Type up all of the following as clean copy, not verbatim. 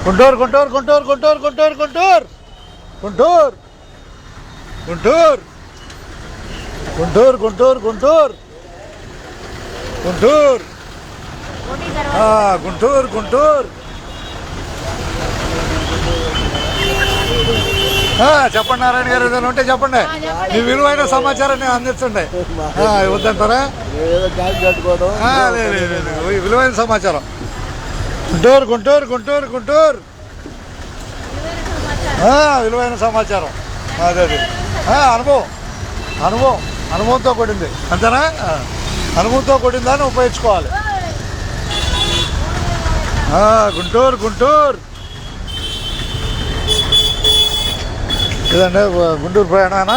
గుంటూరు గుంటూరు గుంటూరు గుంటూరు గుంటూరు గుంటూరు గుంటూరు గుంటూరు గుంటూరు గుంటూరు గుంటూరు గుంటూరు గుంటూరు గుంటూరు. చెప్పండి నారాయణ గారు, ఏదైనా ఉంటే చెప్పండి. మీ విలువైన సమాచారాన్ని అందించండి. వద్దంటారా? విలువైన సమాచారం. గుంటూరు గుంటూరు గుంటూరు గుంటూరు విలువైన సమాచారం. అదే అదే అనుభవం అనుభవం అనుభవంతో కూడింది అంతేనా? అనుభవంతో కూడిన దాన్ని ఉపయోగించుకోవాలి. గుంటూరు గుంటూరు ఇదండి గుంటూరు ప్రయాణానా.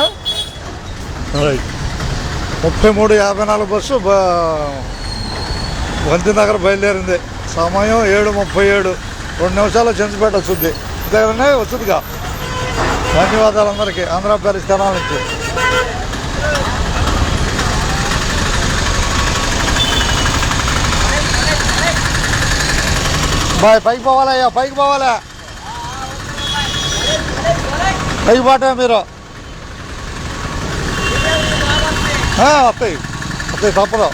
రైట్. 33:54 బస్సు వంతినగర్ బయలుదేరింది. సమయం 7:37. 2 నిమిషాలు చెంచుపేట వస్తుంది. దగ్గరనే వస్తుందిగా. ధన్యవాదాలు అందరికీ. ఆంధ్రప్రదేశ్ స్థానాల నుంచి బాయ్. పైకి పోవాలా? పైకి పోవాలా? పైకి పోటా మీరు? వస్తాయి వస్తాయి తప్పదు.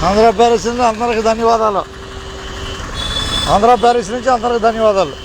ఆంధ్రప్రదేశ్ నుంచి అందరికి ధన్యవాదాలు. ఆంధ్రప్రదేశ్ నుంచి అందరికి ధన్యవాదాలు.